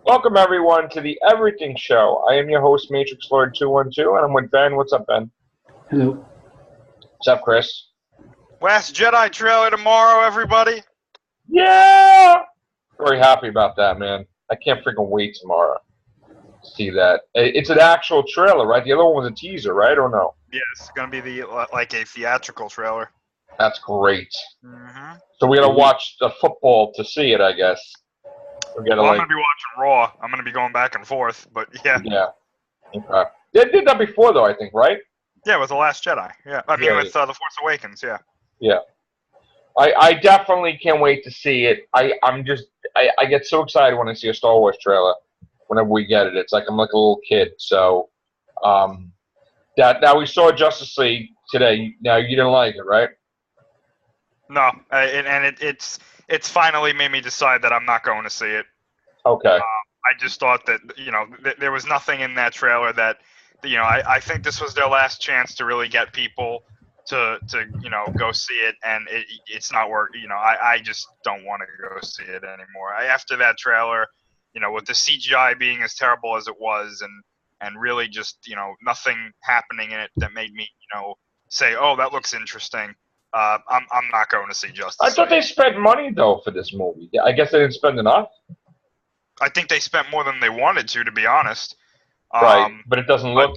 Welcome everyone to the Everything Show. I am your host, Matrix Lord 212, and I'm with Ben. What's up, Ben? Hello. What's up, Chris? Last Jedi trailer tomorrow, everybody. Yeah! Very happy about that, man. I can't freaking wait tomorrow to see that. It's an actual trailer, right? The other one was a teaser, right? Or no? Yeah, it's gonna be like a theatrical trailer. That's great. Mm-hmm. So we gotta watch the football to see it, I guess. I'm gonna be watching Raw. I'm gonna be going back and forth, but yeah. Yeah. Okay. They did that before, though, I think, right? Yeah, with The Last Jedi. Yeah, I mean with The Force Awakens. Yeah. Yeah. I definitely can't wait to see it. I get so excited when I see a Star Wars trailer. Whenever we get it, it's like I'm like a little kid. So, now we saw Justice League today. Now you didn't like it, right? No, it's finally made me decide that I'm not going to see it. Okay. I just thought that there was nothing in that trailer that I think this was their last chance to really get people to go see it, and it's not working. I just don't want to go see it anymore. After that trailer, with the CGI being as terrible as it was, and really just nothing happening in it that made me say, oh, that looks interesting. I'm not going to see Justice I thought League. they spent money though for this movie. I guess they didn't spend enough. I think they spent more than they wanted to be honest. Right, but it doesn't look.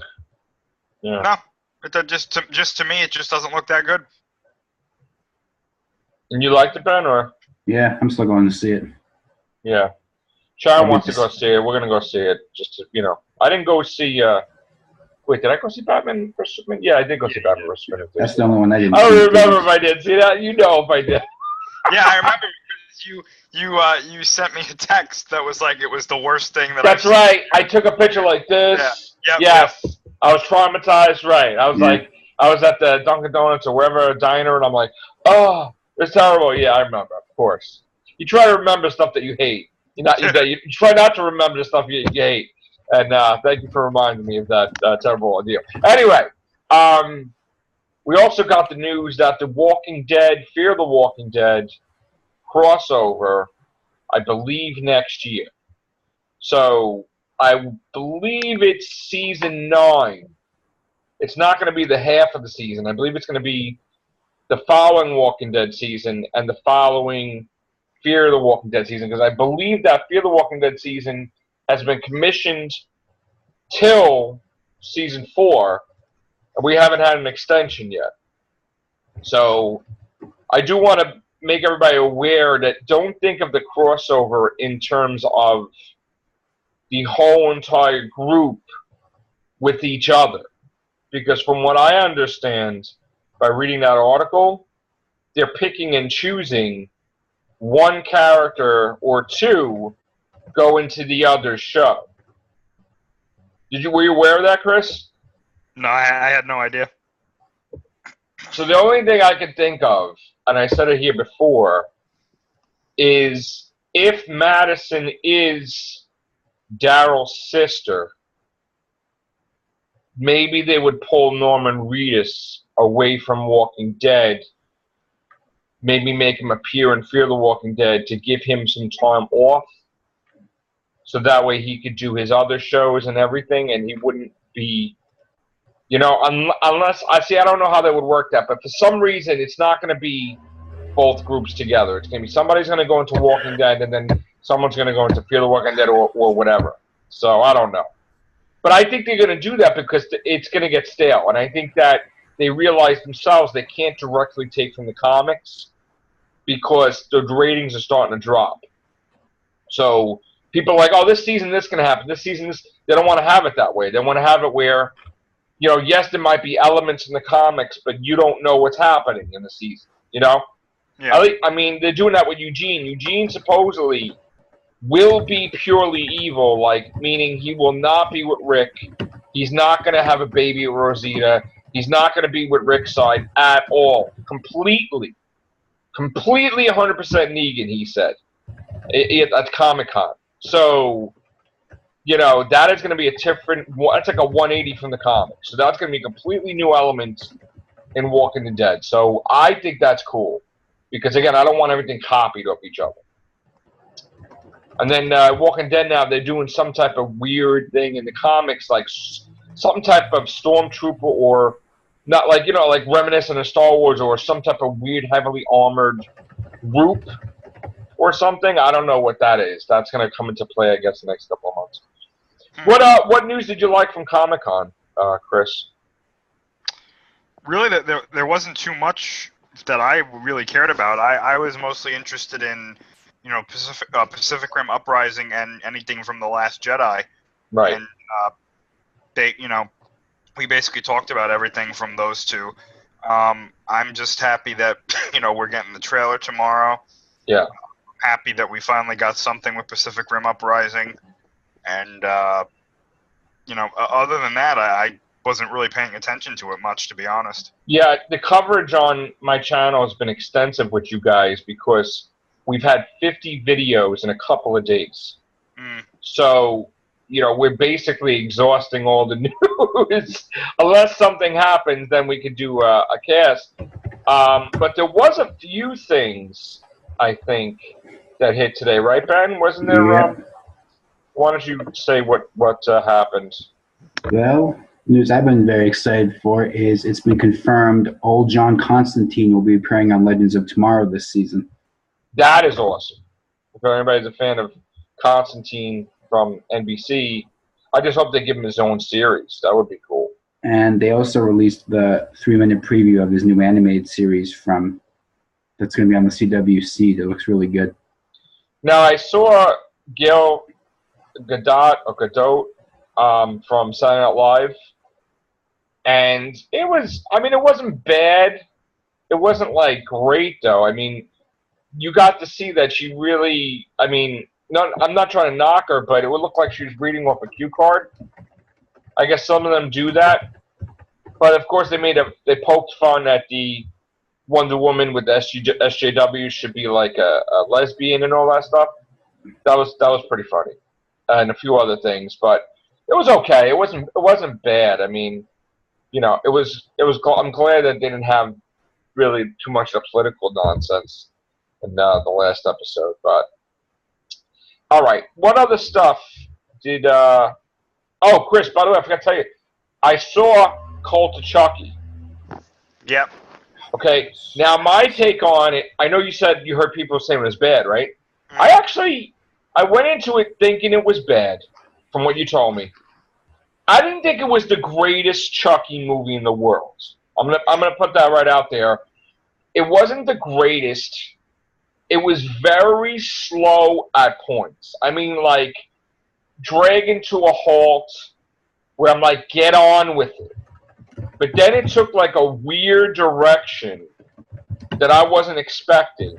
Yeah. No, just to me, it just doesn't look that good. And you liked it, Ben, or? Yeah, I'm still going to see it. Yeah. Sharon wants to go see it. We're gonna go see it. Just to, I didn't go see. Wait, did I go see Batman vs Superman? Yeah, I did go see Batman vs Superman. That's the only one I didn't see. I don't remember if I did. See that? You know if I did. Yeah, I remember because you sent me a text that was like it was the worst thing that. That's right. I took a picture like this. Yeah. Yes. Yep. I was traumatized. Right. I was like, I was at the Dunkin' Donuts or wherever, a diner, and I'm like, oh, it's terrible. Yeah, I remember. Of course. You try to remember stuff that you hate. You try not to remember the stuff you hate. And thank you for reminding me of that terrible idea. Anyway, we also got the news that the Walking Dead, Fear the Walking Dead crossover, I believe next year. So I believe it's season 9. It's not going to be the half of the season. I believe it's going to be the following Walking Dead season and the following Fear the Walking Dead season, because I believe that Fear the Walking Dead season has been commissioned till season 4, and we haven't had an extension yet. So I do want to make everybody aware that don't think of the crossover in terms of the whole entire group with each other. Because from what I understand, by reading that article, they're picking and choosing one character or two go into the other show. Were you aware of that, Chris? No, I had no idea. So the only thing I can think of, and I said it here before, is if Madison is Daryl's sister, maybe they would pull Norman Reedus away from Walking Dead, maybe make him appear in Fear the Walking Dead to give him some time off, so that way he could do his other shows and everything, and he wouldn't be, unless, I don't know how they would work that, but for some reason it's not going to be both groups together. It's going to be somebody's going to go into Walking Dead, and then someone's going to go into Fear the Walking Dead or whatever. So I don't know. But I think they're going to do that because it's going to get stale, and I think that they realize themselves they can't directly take from the comics because the ratings are starting to drop. So people are like, oh, this season this can happen. This season this. They don't want to have it that way. They want to have it where, yes, there might be elements in the comics, but you don't know what's happening in the season. Yeah. I mean, they're doing that with Eugene. Eugene supposedly will be purely evil, meaning he will not be with Rick. He's not going to have a baby with Rosita. He's not going to be with Rick's side at all. Completely 100% Negan, he said. At Comic-Con. So, that is going to be a different, that's like a 180 from the comics. So that's going to be completely new elements in Walking the Dead. So I think that's cool. Because, again, I don't want everything copied off each other. And then Walking Dead now, they're doing some type of weird thing in the comics, like some type of stormtrooper or not like, like reminiscent of Star Wars or some type of weird, heavily armored group or something. I don't know what that is. That's going to come into play, I guess, the next couple of months. What news did you like from Comic-Con, Chris? Really, there wasn't too much that I really cared about. I was mostly interested in, Pacific Rim Uprising and anything from The Last Jedi. Right. And we basically talked about everything from those two. I'm just happy that we're getting the trailer tomorrow. Yeah. Happy that we finally got something with Pacific Rim Uprising, and other than that, I wasn't really paying attention to it much, to be honest. Yeah, the coverage on my channel has been extensive with you guys because we've had 50 videos in a couple of days. So, we're basically exhausting all the news. Unless something happens, then we could do a cast. But there was a few things, I think, that hit today, right, Ben? Wasn't there? Yeah. Why don't you say what happened? Well, news I've been very excited for is it's been confirmed old John Constantine will be appearing on Legends of Tomorrow this season. That is awesome. If anybody's a fan of Constantine from NBC, I just hope they give him his own series. That would be cool. And they also released the 3-minute preview of his new animated series that's going to be on the CWC that looks really good. Now, I saw Gail Gadot from Saturday Night Live, and it wasn't bad. It wasn't, great, though. I mean, you got to see that she really, I'm not trying to knock her, but it would look like she was reading off a cue card. I guess some of them do that. But, of course, they poked fun at the Wonder Woman with SJW should be like a lesbian and all that stuff. That was pretty funny, and a few other things, but it was okay. It wasn't bad. I mean, it was. I'm glad that they didn't have really too much of political nonsense in the last episode. But all right, what other stuff did? Oh, Chris, by the way, I forgot to tell you, I saw Cult of Chucky. Yep. Okay, now my take on it, I know you said you heard people saying it was bad, right? I went into it thinking it was bad, from what you told me. I didn't think it was the greatest Chucky movie in the world. I'm gonna put that right out there. It wasn't the greatest. It was very slow at points. I mean, dragging to a halt, where I'm like, get on with it. But then it took a weird direction that I wasn't expecting.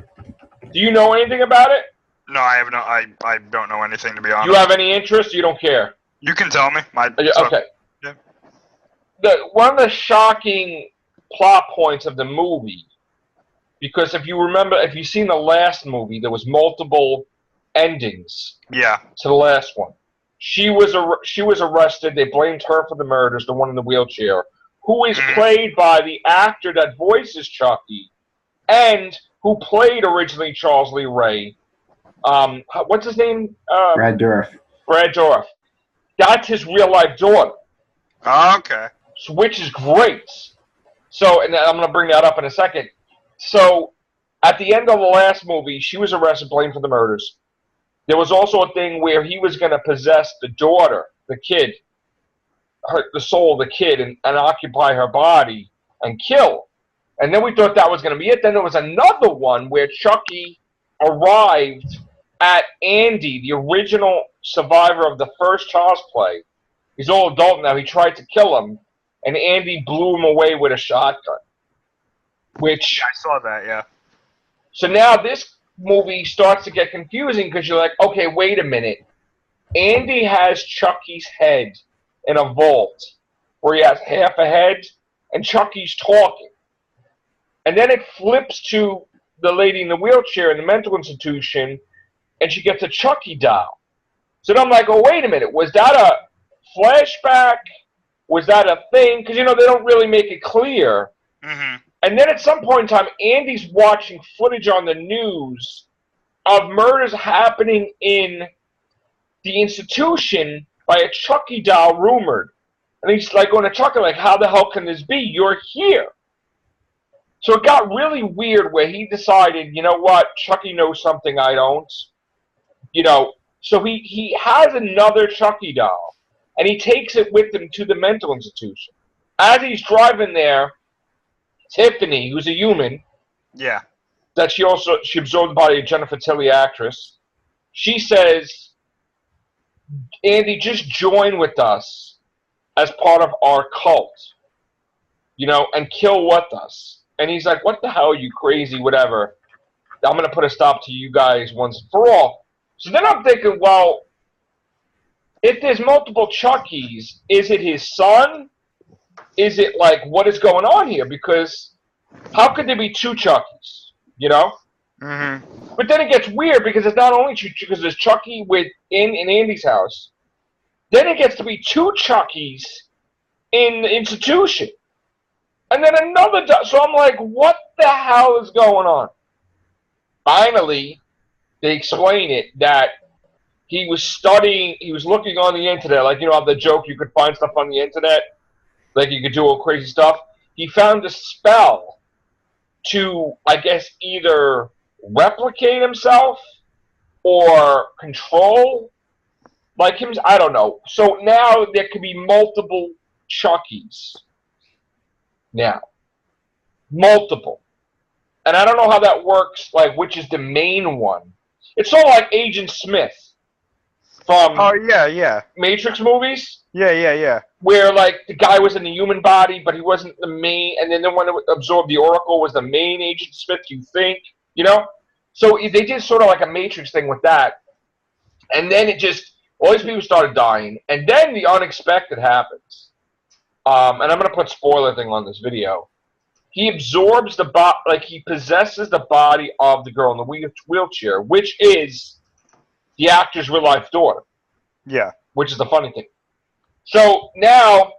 Do you know anything about it? No, I have no. I don't know anything, to be honest. You have any interest? You don't care? You can tell me. Okay. Yeah. One of the shocking plot points of the movie, because if you've seen the last movie, there was multiple endings. Yeah. To the last one. She was arrested. They blamed her for the murders, the one in the wheelchair, who is played by the actor that voices Chucky, and who played originally Charles Lee Ray. What's his name? Brad Dourif. Brad Dourif. That's his real-life daughter. Oh, okay. Which is great. So, and I'm going to bring that up in a second. So, at the end of the last movie, she was arrested, blamed for the murders. There was also a thing where he was going to possess the daughter, the kid, the soul of the kid, and occupy her body and kill. And then we thought that was going to be it. Then there was another one where Chucky arrived at Andy, the original survivor of the first Child's Play. He's all adult now. He tried to kill him, and Andy blew him away with a shotgun. Which I saw that, yeah. So now this movie starts to get confusing because you're like, okay, wait a minute. Andy has Chucky's head in a vault where he has half a head, and Chucky's talking. And then it flips to the lady in the wheelchair in the mental institution, and she gets a Chucky doll. So then I'm like, oh, wait a minute. Was that a flashback? Was that a thing? Because, they don't really make it clear. Mm-hmm. And then at some point in time, Andy's watching footage on the news of murders happening in the institution by a Chucky doll rumored. And he's like going to Chucky, like, how the hell can this be? You're here. So it got really weird where he decided, you know what, Chucky knows something I don't. You know, so he has another Chucky doll, and he takes it with him to the mental institution. As he's driving there, Tiffany, who's a human, Yeah. that she absorbed the body of Jennifer Tilly actress, she says, Andy, just join with us as part of our cult, you know, and kill with us. And he's like, what the hell, you crazy, whatever. I'm going to put a stop to you guys once and for all. So then I'm thinking, well, if there's multiple Chuckies, is it his son? Is it like, what is going on here? Because how could there be two Chuckies, you know? Mm-hmm. But then it gets weird because it's not only two, because there's Chucky in Andy's house. Then it gets to be two Chuckies in the institution. And then another, so I'm like, what the hell is going on? Finally, they explain it that he was studying, he was looking on the internet, like, you know, the joke, you could find stuff on the internet, like you could do all crazy stuff. He found a spell to, I guess, either replicate himself or control, like him, I don't know. So now there could be multiple Chuckies. Now. Multiple. And I don't know how that works, like, which is the main one. It's sort of like Agent Smith from Matrix movies. Yeah. Where, like, the guy was in the human body, but he wasn't the main, and then the one that absorbed the Oracle was the main Agent Smith, you think, you know? So they did sort of like a Matrix thing with that. And then it just, all these people started dying. And then the unexpected happens. And I'm going to put spoiler thing on this video. He absorbs the body, like he possesses the body of the girl in the wheelchair, which is the actor's real life daughter. Yeah. Which is the funny thing. So now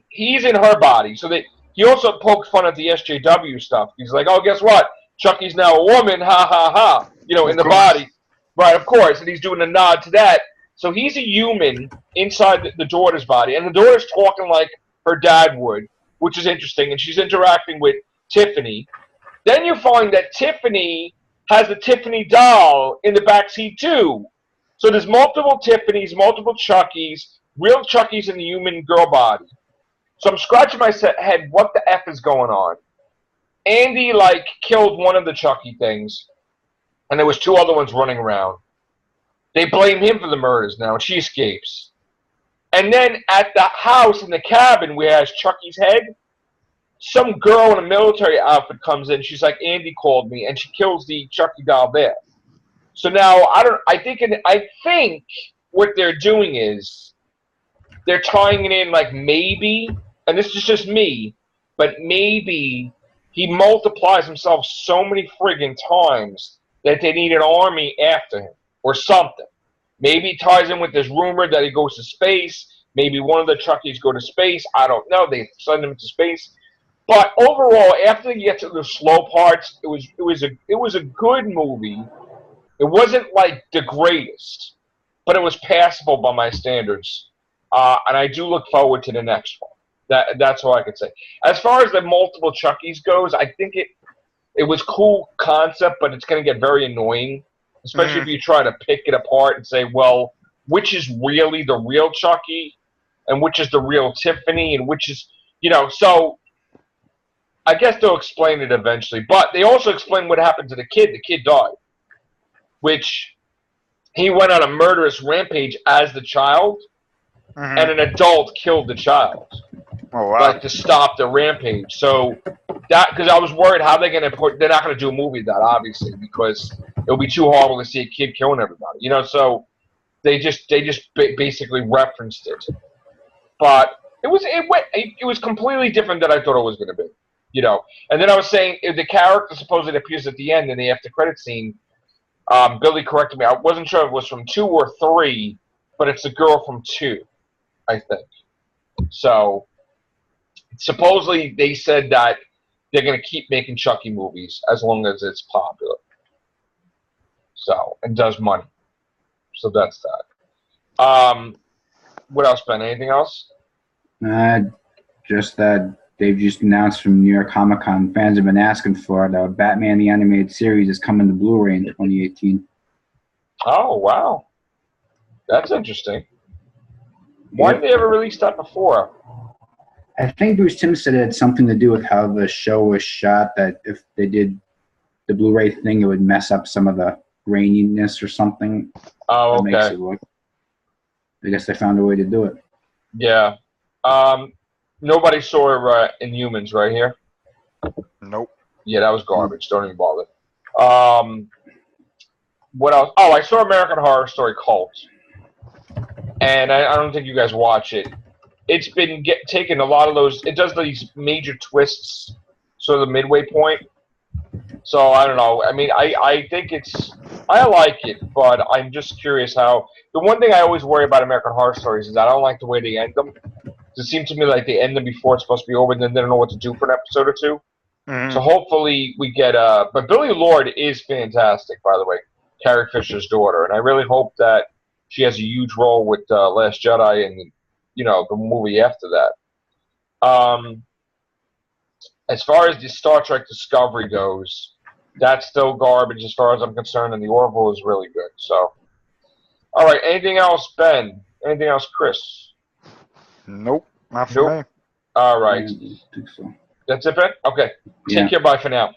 he's in her body. So he also poked fun at the SJW stuff. He's like, oh, guess what? Chucky's now a woman, ha ha ha. You know, in the body. Right, of course. And he's doing a nod to that. So he's a human inside the daughter's body. And the daughter's talking like her dad would, which is interesting, and she's interacting with Tiffany. Then you find that Tiffany has the Tiffany doll in the backseat too. So there's multiple Tiffany's, multiple Chuckies, real Chuckies in the human girl body. So I'm scratching my head, what the F is going on? Andy, like, killed one of the Chucky things, and there was two other ones running around. They blame him for the murders now, and she escapes. And then at the house in the cabin where has Chucky's head, some girl in a military outfit comes in. She's like, Andy called me, and she kills the Chucky doll there. So now I think what they're doing is they're tying it in like maybe, and this is just me, but maybe he multiplies himself so many friggin' times that they need an army after him or something. Maybe it ties in with this rumor that he goes to space. Maybe one of the Chuckies go to space. I don't know. They send him to space. But overall, after you get to the slow parts, it was a good movie. It wasn't like the greatest, but it was passable by my standards. And I do look forward to the next one. That's all I could say. As far as the multiple Chuckies goes, I think it was cool concept, but it's going to get very annoying. Especially if you try to pick it apart and say, well, which is really the real Chucky and which is the real Tiffany and which is, you know, so I guess they'll explain it eventually. But they also explain what happened to the kid. The kid died, which he went on a murderous rampage as the child, and an adult killed the child. Oh, wow. Like to stop the rampage. So that, because I was worried how they're not going to do a movie of that, obviously, because it'll be too horrible to see a kid killing everybody, you know. So they just basically referenced it, but it was completely different than I thought it was going to be, you know. And then I was saying if the character supposedly appears at the end in the after credit scene. Billy corrected me. I wasn't sure if it was from 2 or 3, but it's the girl from 2, I think. So supposedly they said that they're going to keep making Chucky movies as long as it's popular. So, and does money. So that's that. What else, Ben? Anything else? Just that they've just announced from New York Comic Con, fans have been asking for it. Batman the Animated Series is coming to Blu-ray in 2018. Oh, wow. That's interesting. Why didn't they ever release that before? I think Bruce Timm said it had something to do with how the show was shot, that if they did the Blu-ray thing, it would mess up some of the graininess or something. Oh, That makes okay. it look. I guess they found a way to do it. Yeah. Nobody saw Inhumans right here. Nope. Yeah, that was garbage. Don't even bother. What else? Oh, I saw American Horror Story Cult. And I don't think you guys watch it. It's been taking a lot of those. It does these major twists, sort of the midway point. So I don't know. I mean, I think I like it, but I'm just curious how. The one thing I always worry about American Horror Stories is I don't like the way they end them. It seems to me like they end them before it's supposed to be over, and then they don't know what to do for an episode or two. Mm-hmm. So hopefully we get But Billie Lourd is fantastic, by the way, Carrie Fisher's daughter, and I really hope that she has a huge role with Last Jedi and the movie after that. As far as the Star Trek Discovery goes, that's still garbage as far as I'm concerned, and the Orville is really good. So, all right. Anything else, Ben? Anything else, Chris? Nope. Not for me. All right. I think so. That's it, Ben? Okay. Yeah. Take care. Bye for now.